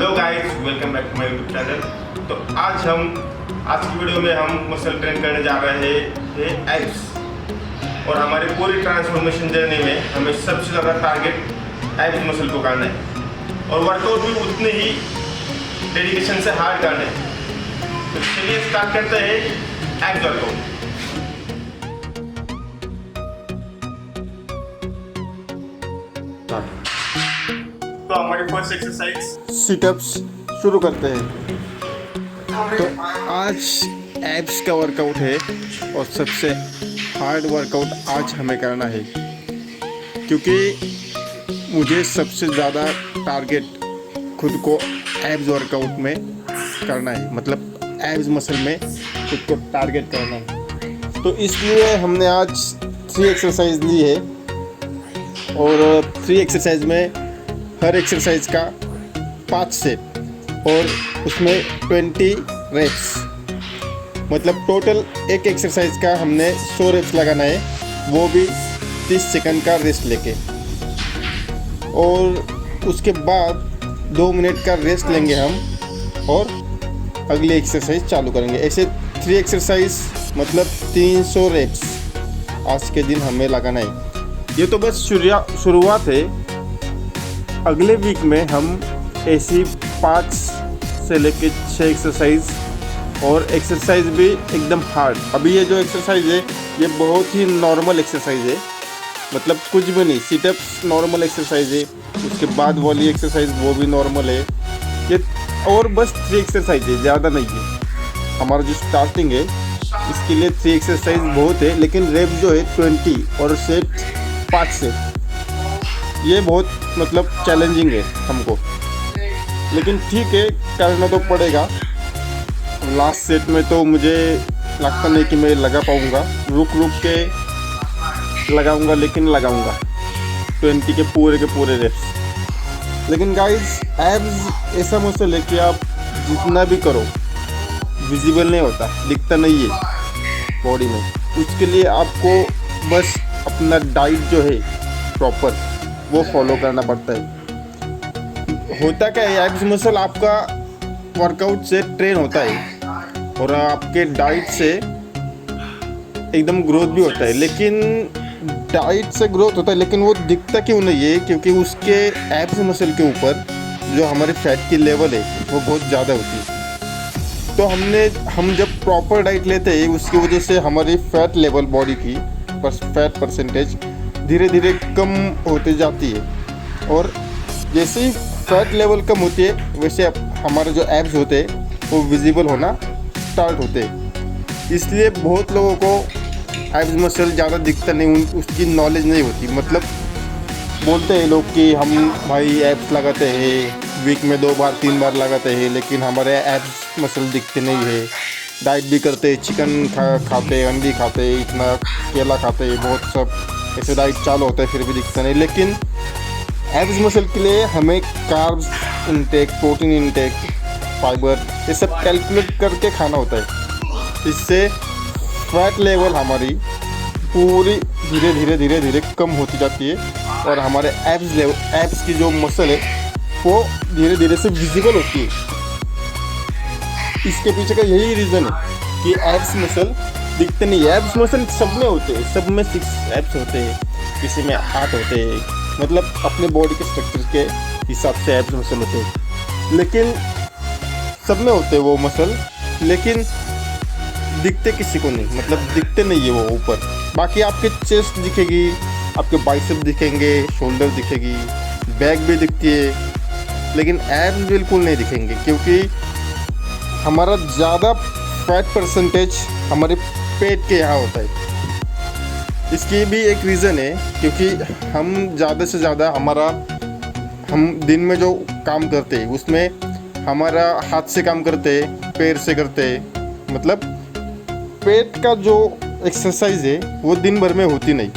Hello guys, welcome back to my YouTube channel. तो आज की वीडियो में हम मसल ट्रेन करने जा रहे हैं एब्स। और हमारी पूरी ट्रांसफॉर्मेशन जर्नी में हमें सबसे ज़्यादा टारगेट एब्स मसल को करना है और वर्कआउट भी उतने ही डेडिकेशन से हार्ड करना है। तो चलिए स्टार्ट करते हैं एब्स वर्कआउट। तो हमारी फर्स्ट एक्सरसाइज सिटअप्स शुरू करते हैं। तो आज एब्स का वर्कआउट है और सबसे हार्ड वर्कआउट आज हमें करना है, क्योंकि मुझे सबसे ज़्यादा टारगेट खुद को एब्स वर्कआउट में करना है, मतलब एब्स मसल में खुद को टारगेट करना है। तो इसलिए हमने आज 3 एक्सरसाइज ली है और 3 एक्सरसाइज में हर एक्सरसाइज का 5 सेट और उसमें 20 रेप्स, मतलब टोटल एक एक्सरसाइज का हमने 100 रेप्स लगाना है, वो भी 30 सेकंड का रेस्ट लेके। और उसके बाद 2 मिनट का रेस्ट लेंगे हम और अगली एक्सरसाइज चालू करेंगे। ऐसे 3 एक्सरसाइज मतलब 300 रेप्स आज के दिन हमें लगाना है। ये तो बस शुरुआत है। अगले वीक में हम ऐसी 5 से लेके 6 एक्सरसाइज और एक्सरसाइज भी एकदम हार्ड। अभी ये जो एक्सरसाइज है ये बहुत ही नॉर्मल एक्सरसाइज है, मतलब कुछ भी नहीं। सिटअप्स नॉर्मल एक्सरसाइज है, उसके बाद वाली एक्सरसाइज वो भी नॉर्मल है। ये और बस 3 एक्सरसाइज है, ज़्यादा नहीं है। हमारा जो स्टार्टिंग है इसके लिए 3 एक्सरसाइज बहुत है, लेकिन रेप जो है 20 और सेट 5 से, ये बहुत मतलब चैलेंजिंग है हमको, लेकिन ठीक है, करना तो पड़ेगा। लास्ट सेट में तो मुझे लगता नहीं कि मैं लगा पाऊँगा, रुक के लगाऊंगा, लेकिन लगाऊंगा 20 के पूरे रेप्स। लेकिन गाइस, एब्स ऐसा मसल है कि आप जितना भी करो विजिबल नहीं होता, दिखता नहीं है बॉडी में। उसके लिए आपको बस अपना डाइट जो है प्रॉपर वो फॉलो करना पड़ता है। होता क्या है, एब्स मसल आपका वर्कआउट से ट्रेन होता है और आपके डाइट से एकदम ग्रोथ भी होता है, लेकिन डाइट से ग्रोथ होता है, लेकिन वो दिखता क्यों नहीं है? क्योंकि उसके एब्स मसल के ऊपर जो हमारे फैट की लेवल है वो बहुत ज़्यादा होती है। तो हम जब प्रॉपर डाइट लेते हैं उसकी वजह से हमारी फैट लेवल, बॉडी की फैट परसेंटेज धीरे धीरे कम होती जाती है। और जैसे ही फैट लेवल कम होती है वैसे हमारे जो एब्स होते हैं वो विजिबल होना स्टार्ट होते हैं। इसलिए बहुत लोगों को एब्स मसल ज़्यादा दिखता नहीं, उसकी नॉलेज नहीं होती। मतलब बोलते हैं लोग कि हम भाई एब्स लगाते हैं, वीक में 2 बार 3 बार लगाते हैं, लेकिन हमारे एब्स मसल दिखते नहीं है। डाइट भी करते, चिकन खाते, अंडी खाते, इतना केला खाते, बहुत सब ऐसे डाइट चालू होता है, फिर भी दिखता नहीं। लेकिन एब्स मसल के लिए हमें carbs intake, protein intake, fibre, ये सब कैलकुलेट करके खाना होता है। इससे फैट लेवल हमारी पूरी धीरे धीरे कम होती जाती है और हमारे एब्स की जो मसल है वो धीरे धीरे से विजिबल होती है। इसके पीछे का यही रीज़न है कि एब्स मसल दिखते नहीं है। एब्स मसल सब में होते हैं, सब में 6 एब्स होते हैं, किसी में 8 होते हैं, मतलब अपने बॉडी के स्ट्रक्चर के हिसाब से एब्स मसल होते हैं, लेकिन सब में होते हैं वो मसल, लेकिन दिखते किसी को नहीं, मतलब दिखते नहीं है वो ऊपर। बाकी आपके चेस्ट दिखेगी, आपके बाइसेप दिखेंगे, शोल्डर दिखेगी, बैक भी दिखती है, लेकिन एब्स बिल्कुल नहीं दिखेंगे, क्योंकि हमारा ज़्यादा फैट परसेंटेज हमारे पेट के यहाँ होता है। इसकी भी एक रीज़न है, क्योंकि हम ज़्यादा से ज़्यादा हम दिन में जो काम करते हैं उसमें हमारा हाथ से काम करते हैं, पैर से करते हैं, मतलब पेट का जो एक्सरसाइज है वो दिन भर में होती नहीं।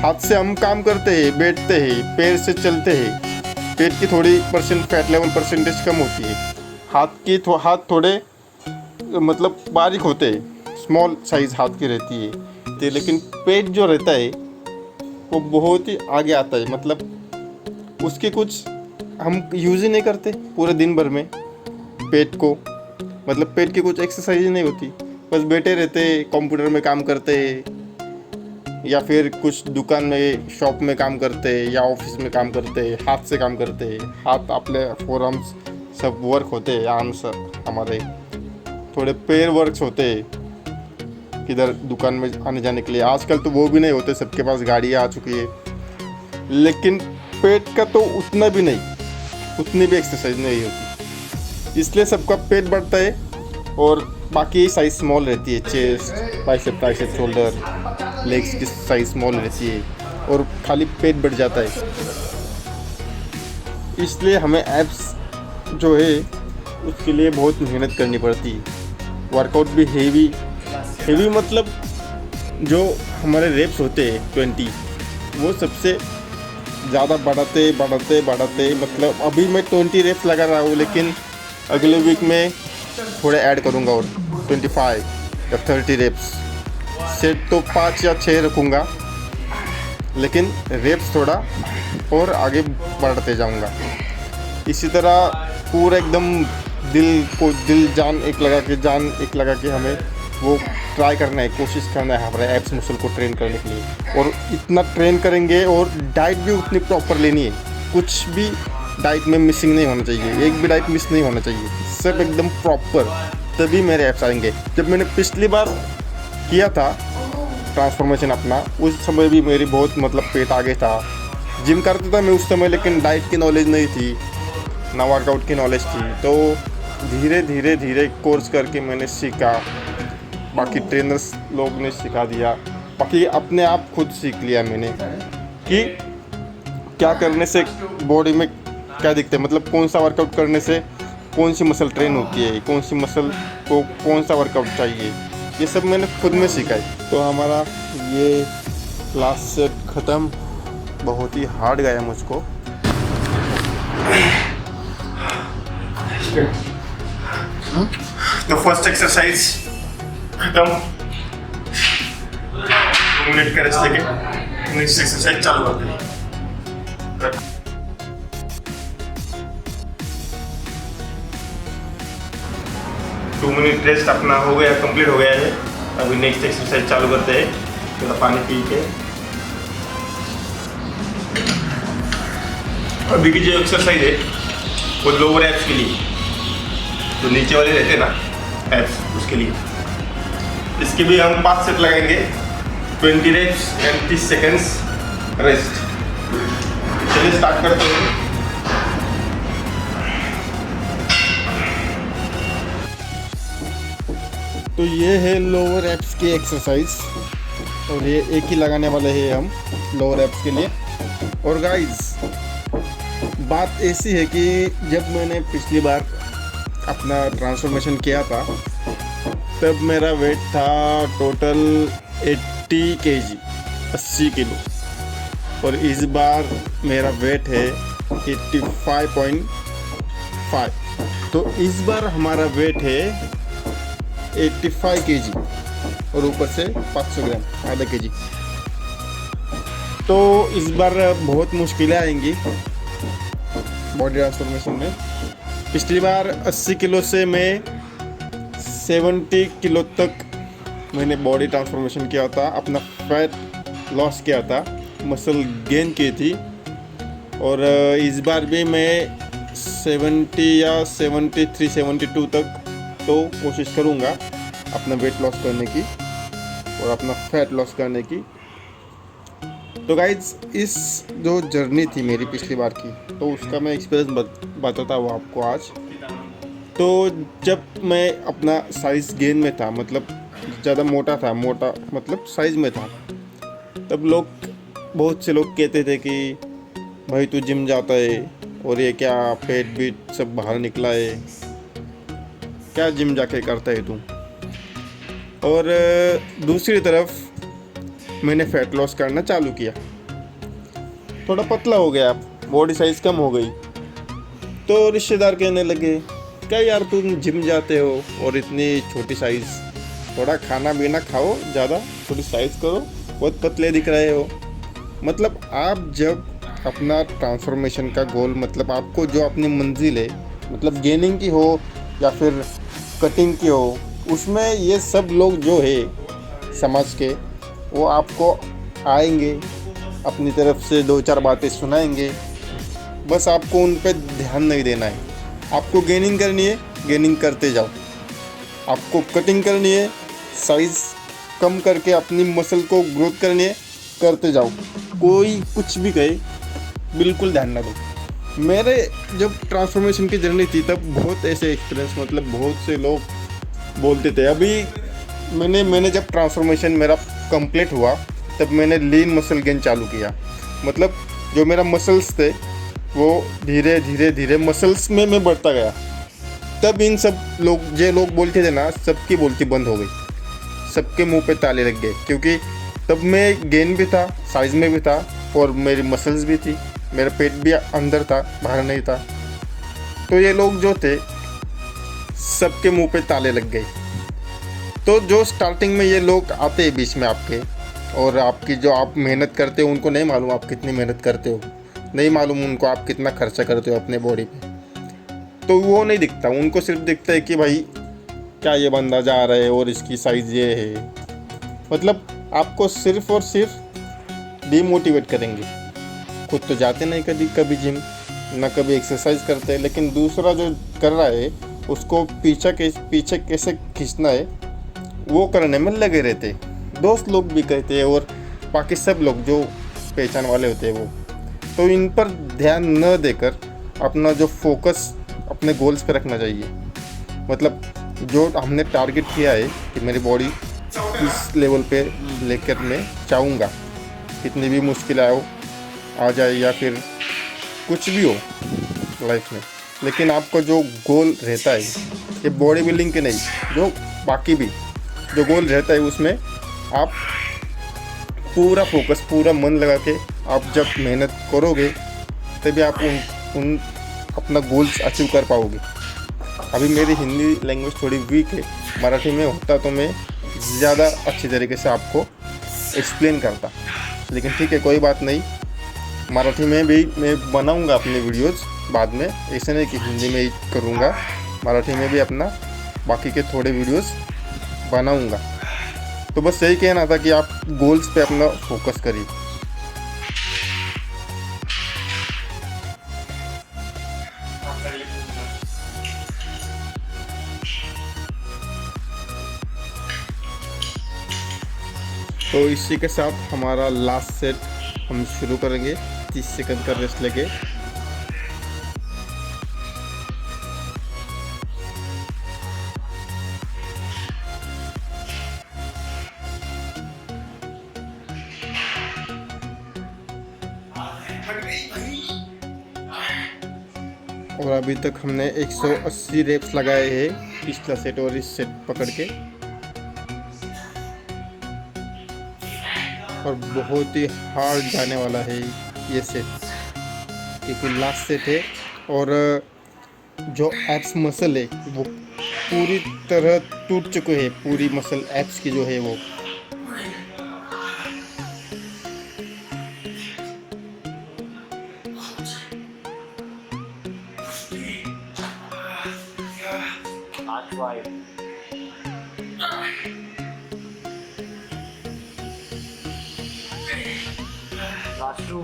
हाथ से हम काम करते हैं, बैठते हैं, पैर से चलते हैं, पेट की थोड़ी फैट लेवल परसेंटेज कम होती है। हाथ थोड़े मतलब बारीक होते हैं, स्मॉल साइज़ हाथ की रहती है, लेकिन पेट जो रहता है वो बहुत ही आगे आता है, मतलब उसके कुछ हम यूज़ ही नहीं करते पूरे दिन भर में पेट को, मतलब पेट की कुछ एक्सरसाइज ही नहीं होती, बस बैठे रहते, कंप्यूटर में काम करते या फिर कुछ दुकान में शॉप में काम करते या ऑफिस में काम करते, हाथ से काम करते, हाथ अपने फोर आर्म्स सब वर्क होते, आर्म्स हमारे थोड़े पैर वर्क्स होते किधर दुकान में आने जाने के लिए। आजकल तो वो भी नहीं होते, सबके पास गाड़ियाँ आ चुकी है, लेकिन पेट का तो उतना भी नहीं, उतनी भी एक्सरसाइज नहीं होती, इसलिए सबका पेट बढ़ता है और बाकी साइज स्मॉल रहती है। Chest, bicep, tricep, shoulder, legs की साइज स्मॉल रहती है और खाली पेट बढ़ जाता है। इसलिए हमें एब्स जो है उसके लिए बहुत मेहनत करनी पड़ती है। वर्कआउट भी हेवी मतलब जो हमारे रेप्स होते हैं 20, वो सबसे ज़्यादा बढ़ाते मतलब अभी मैं 20 रेप्स लगा रहा हूँ, लेकिन अगले वीक में थोड़े ऐड करूँगा और 25 या 30 रेप्स। सेट तो 5 या 6 रखूँगा, लेकिन रेप्स थोड़ा और आगे बढ़ते जाऊँगा। इसी तरह पूरा एकदम जान एक लगा के हमें वो ट्राई करना है, कोशिश करना है हमारे एब्स मसल को ट्रेन करने के लिए। और इतना ट्रेन करेंगे और डाइट भी उतनी प्रॉपर लेनी है, कुछ भी डाइट में मिसिंग नहीं होना चाहिए, एक भी डाइट मिस नहीं होना चाहिए, सब एकदम प्रॉपर, तभी मेरे एब्स आएंगे। जब मैंने पिछली बार किया था ट्रांसफॉर्मेशन अपना, उस समय भी मेरी बहुत मतलब पेट आगे था। जिम करता था मैं उस समय, लेकिन डाइट की नॉलेज नहीं थी, ना वर्कआउट की नॉलेज थी। तो धीरे कोर्स करके मैंने सीखा, बाकी ट्रेनर्स लोग ने सिखा दिया, बाकी अपने आप खुद सीख लिया मैंने कि क्या करने से बॉडी में क्या दिखता है, मतलब कौन सा वर्कआउट करने से कौन सी मसल ट्रेन होती है, कौन सी मसल को कौन सा वर्कआउट चाहिए, ये सब मैंने खुद में सीखा है। तो हमारा ये लास्ट सेट ख़त्म, बहुत ही हार्ड गया मुझको। तो फर्स्ट एक्सरसाइज खत्म, 2 मिनट का रेस्ट लेके नेक्स्ट एक्सरसाइज चालू करते हैं। 2 मिनट रेस्ट अपना हो गया, कंप्लीट हो गया है। अभी नेक्स्ट एक्सरसाइज चालू करते हैं। थोड़ा पानी पी के अभी की जो एक्सरसाइज है वो लोअर एब्स के लिए, जो नीचे वाले रहते हैं ना एब्स, उसके लिए। इसके भी हम 5 सेट लगाएंगे, 20 रेप्स एंड 30 सेकेंड्स रेस्ट। चलिए स्टार्ट करते हैं। तो ये है लोअर एब्स की एक्सरसाइज और ये एक ही लगाने वाले हैं हम लोअर एब्स के लिए। और गाइस बात ऐसी है कि जब मैंने पिछली बार अपना ट्रांसफॉर्मेशन किया था तब मेरा वेट था टोटल 80 kg, 80 किलो, और इस बार मेरा वेट है 85.5। तो इस बार हमारा वेट है 85 kg और ऊपर से 500 ग्राम, आधा kg। तो इस बार बहुत मुश्किलें आएंगी बॉडी ट्रांसफॉर्मेशन में। पिछली बार 80 किलो से मैं 70 किलो तक मैंने बॉडी ट्रांसफॉर्मेशन किया था, अपना फैट लॉस किया था, मसल गेन की थी। और इस बार भी मैं 70 या 73, 72 तक तो कोशिश करूँगा अपना वेट लॉस करने की और अपना फैट लॉस करने की। तो गाइज इस जो जर्नी थी मेरी पिछली बार की, तो उसका मैं एक्सपीरियंस बताता हूँ आपको आज। तो जब मैं अपना साइज़ गेन में था, मतलब ज़्यादा मोटा मतलब साइज़ में था, तब बहुत से लोग कहते थे कि भाई तू जिम जाता है और ये क्या पेट बीट सब बाहर निकला है, क्या जिम जाके करता है तू। और दूसरी तरफ मैंने फैट लॉस करना चालू किया, थोड़ा पतला हो गया, बॉडी साइज़ कम हो गई। तो रिश्तेदार कहने लगे क्या यार तुम जिम जाते हो और इतनी छोटी साइज़, थोड़ा खाना पीना खाओ, ज़्यादा थोड़ी साइज़ करो, बहुत पतले दिख रहे हो। मतलब आप जब अपना ट्रांसफॉर्मेशन का गोल, मतलब आपको जो अपनी मंजिल है, मतलब गेनिंग की हो या फिर कटिंग की हो, उसमें ये सब लोग जो है समाज के, वो आपको आएंगे, अपनी तरफ से 2-4 बातें सुनाएंगे, बस आपको उन पे ध्यान नहीं देना है। आपको गेनिंग करनी है, गेनिंग करते जाओ। आपको कटिंग करनी है, साइज़ कम करके अपनी मसल को ग्रोथ करनी है, करते जाओ। कोई कुछ भी कहे, बिल्कुल ध्यान ना दो। मेरे जब ट्रांसफॉर्मेशन की जर्नी थी तब बहुत ऐसे एक्सपीरियंस, मतलब बहुत से लोग बोलते थे। अभी मैंने जब ट्रांसफॉर्मेशन मेरा कंप्लीट हुआ तब मैंने लीन मसल गेन चालू किया। मतलब जो मेरा मसल्स थे वो धीरे धीरे धीरे मसल्स में मैं बढ़ता गया। तब इन सब लोग जो लोग बोलते थे ना, सबकी बोलती बंद हो गई, सबके मुंह पे ताले लग गए, क्योंकि तब मैं गेन भी था, साइज़ में भी था, और मेरी मसल्स भी थी, मेरा पेट भी अंदर था, बाहर नहीं था। तो ये लोग जो थे सबके मुंह पे ताले लग गए। तो जो स्टार्टिंग में ये लोग आते हैं बीच में आपके, और आपकी जो आप मेहनत करते हो, उनको नहीं मालूम आप कितनी मेहनत करते हो, नहीं मालूम उनको आप कितना खर्चा करते हो अपने बॉडी पे, तो वो नहीं दिखता। उनको सिर्फ दिखता है कि भाई क्या ये बंदा जा रहा है और इसकी साइज़ ये है। मतलब आपको सिर्फ और सिर्फ डिमोटिवेट करेंगे। खुद तो जाते नहीं कभी जिम, ना कभी एक्सरसाइज करते हैं, लेकिन दूसरा जो कर रहा है उसको पीछे कैसे खींचना है वो करने में लगे रहते। दोस्त लोग भी कहते हैं और बाकी सब लोग जो पहचान वाले होते हैं वो। तो इन पर ध्यान न देकर अपना जो फोकस अपने गोल्स पे रखना चाहिए। मतलब जो हमने टारगेट किया है कि मेरी बॉडी इस लेवल पे लेकर मैं चाहूँगा, कितनी भी मुश्किल आ जाए या फिर कुछ भी हो लाइफ में, लेकिन आपका जो गोल रहता है, ये बॉडी बिल्डिंग के नहीं, जो बाकी भी जो गोल रहता है उसमें आप पूरा फोकस, पूरा मन लगा के आप जब मेहनत करोगे तभी आप उन अपना गोल्स अचीव कर पाओगे। अभी मेरी हिंदी लैंग्वेज थोड़ी वीक है, मराठी में होता तो मैं ज़्यादा अच्छी तरीके से आपको एक्सप्लेन करता, लेकिन ठीक है, कोई बात नहीं। मराठी में भी मैं बनाऊंगा अपने वीडियोस बाद में, ऐसे नहीं कि हिंदी में ही करूंगा, मराठी में भी अपना बाकी के थोड़े वीडियोस बनाऊंगा। तो बस यही कहना था कि आप गोल्स पे अपना फोकस करिए। तो इसी के साथ हमारा लास्ट सेट हम शुरू करेंगे। 30 सेकंड का रेस्ट लेके। और अभी तक हमने 180 रेप्स लगाए हैं पिछला सेट और इस सेट पकड़ के, और बहुत ही हार्ड जाने वाला है ये सेट, क्योंकि लास्ट सेट है। और जो एप्स मसल है वो पूरी तरह टूट चुके हैं, पूरी मसल एप्स की जो है वो। Last two.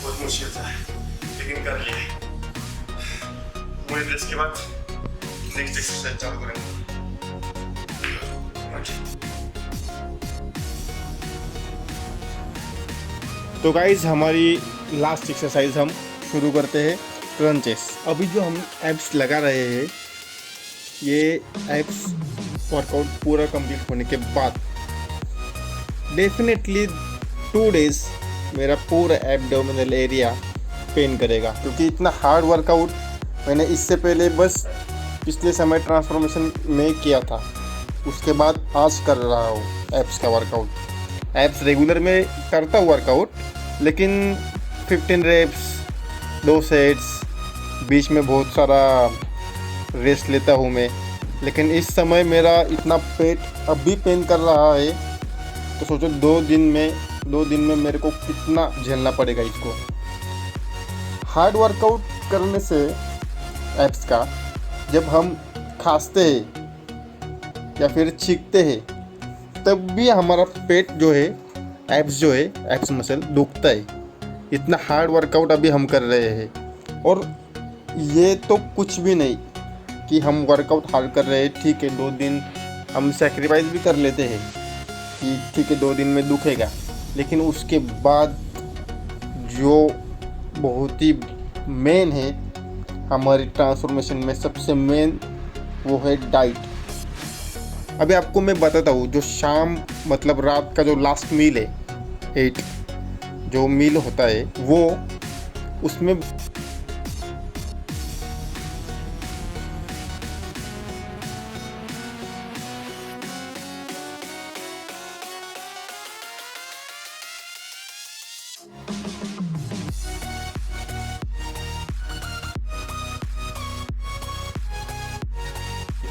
बहुत मुश्किल था, लेकिन कर लिया। पूरे इसके बाद नेक्स्ट एक्सरसाइज चालू करेंगे। तो गाइज हमारी लास्ट एक्सरसाइज हम शुरू करते हैं क्रंचेस। अभी जो हम एब्स लगा रहे हैं, ये एब्स वर्कआउट पूरा कंप्लीट होने के बाद डेफिनेटली 2 डेज मेरा पूरा एब्डोमिनल एरिया पेन करेगा, क्योंकि इतना हार्ड वर्कआउट मैंने इससे पहले बस पिछले समय ट्रांसफॉर्मेशन में किया था, उसके बाद आज कर रहा हूँ एब्स का वर्कआउट। एब्स रेगुलर में करता हूँ वर्कआउट, लेकिन 15 रेप्स 2 सेट्स, बीच में बहुत सारा रेस्ट लेता हूँ मैं। लेकिन इस समय मेरा इतना पेट अभी पेन कर रहा है, तो सोचो 2 दिन में मेरे को कितना झेलना पड़ेगा इसको। हार्ड वर्कआउट करने से एब्स का, जब हम खांसते हैं या फिर छींकते हैं, तब भी हमारा पेट जो है, एब्स मसल दुखता है। इतना हार्ड वर्कआउट अभी हम कर रहे हैं। और ये तो कुछ भी नहीं कि हम वर्कआउट हार्ड कर रहे हैं, ठीक है 2 दिन हम सेक्रीफाइस भी कर लेते हैं कि ठीक है 2 दिन में दुखेगा, लेकिन उसके बाद जो बहुत ही मेन है हमारी ट्रांसफॉर्मेशन में, सबसे मेन वो है डाइट। अभी आपको मैं बताता हूँ, जो शाम मतलब रात का जो लास्ट मील है 8 जो मील होता है, वो उसमें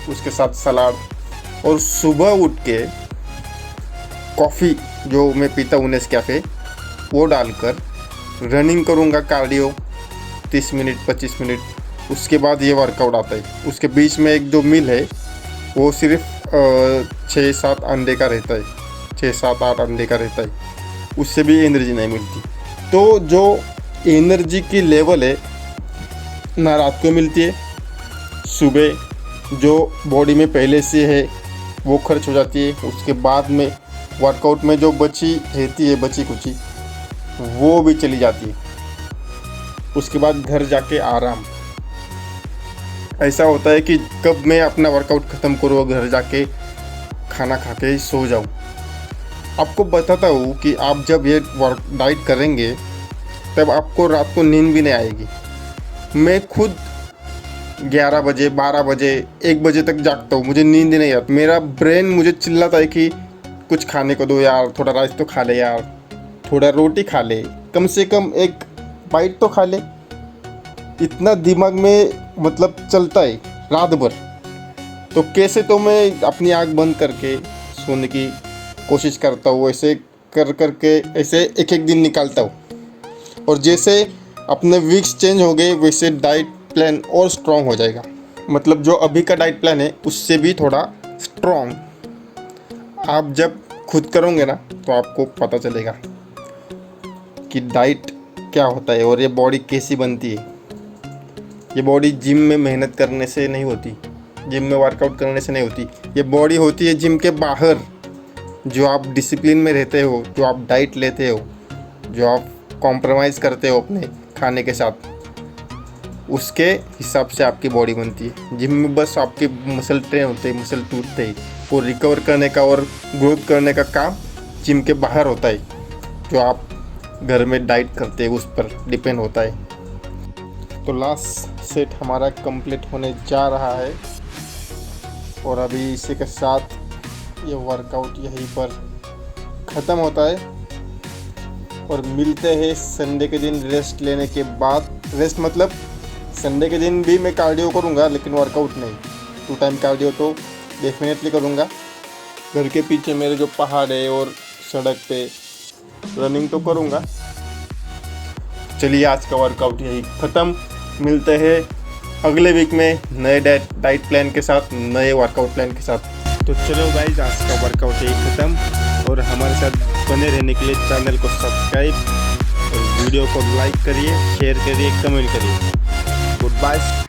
उसके साथ सलाद, और सुबह उठ के कॉफ़ी जो मैं पीता हूँ नेस्कैफे, वो डालकर रनिंग करूँगा, कार्डियो 30 मिनट 25 मिनट। उसके बाद ये वर्कआउट आता है। उसके बीच में एक जो मील है वो सिर्फ 6-7 अंडे का रहता है, 6-7-8 अंडे का रहता है, उससे भी एनर्जी नहीं मिलती। तो जो एनर्जी की लेवल है ना रात को मिलती है, सुबह जो बॉडी में पहले से है वो खर्च हो जाती है। उसके बाद में वर्कआउट में जो बची रहती है, बची कुची, वो भी चली जाती है। उसके बाद घर जाके आराम। ऐसा होता है कि कब मैं अपना वर्कआउट ख़त्म करूँ और घर जाके खाना खा के सो जाऊँ। आपको बताता हूँ कि आप जब ये डाइट करेंगे तब आपको रात को नींद भी नहीं आएगी। मैं खुद 11 बजे 12 बजे 1 बजे तक जागता हूँ, मुझे नींद ही नहीं आती। मेरा ब्रेन मुझे चिल्लाता है कि कुछ खाने को दो यार, थोड़ा राइस तो खा ले यार, थोड़ा रोटी खा ले, कम से कम एक बाइट तो खा ले। इतना दिमाग में मतलब चलता है रात भर। तो कैसे तो मैं अपनी आँख बंद करके सोने की कोशिश करता हूँ, ऐसे कर करके ऐसे एक दिन निकालता हूँ। और जैसे अपने वीक्स चेंज हो गए, वैसे डाइट प्लान और स्ट्रॉन्ग हो जाएगा। मतलब जो अभी का डाइट प्लान है उससे भी थोड़ा स्ट्रॉन्ग। आप जब खुद करोगे ना तो आपको पता चलेगा कि डाइट क्या होता है और ये बॉडी कैसी बनती है। ये बॉडी जिम में मेहनत करने से नहीं होती, जिम में वर्कआउट करने से नहीं होती। ये बॉडी होती है जिम के बाहर, जो आप डिसिप्लिन में रहते हो, जो आप डाइट लेते हो, जो आप कॉम्प्रोमाइज़ करते हो अपने खाने के साथ, उसके हिसाब से आपकी बॉडी बनती है। जिम में बस आपके मसल ट्रेन होते हैं, मसल टूटते हैं। वो रिकवर करने का और ग्रोथ करने का काम जिम के बाहर होता है। जो आप घर में डाइट करते हैं उस पर डिपेंड होता है। तो लास्ट सेट हमारा कंप्लीट होने जा रहा है और अभी इसी के साथ ये वर्कआउट यहीं पर ख़त्म होता है और मिलते हैं संडे के दिन रेस्ट लेने के बाद। रेस्ट मतलब संडे के दिन भी मैं कार्डियो करूँगा, लेकिन वर्कआउट नहीं। 2 टाइम कार्डियो तो डेफिनेटली करूँगा। घर के पीछे मेरे जो पहाड़ है और सड़क पे रनिंग तो करूँगा। चलिए आज का वर्कआउट यही ख़त्म। मिलते हैं अगले वीक में नए डाइट प्लान के साथ, नए वर्कआउट प्लान के साथ। तो चलो गाइस, आज का वर्कआउट यही ख़त्म और हमारे साथ बने रहने के लिए चैनल को सब्सक्राइब और वीडियो को लाइक करिए, शेयर करिए, कमेंट करिए। Good bye.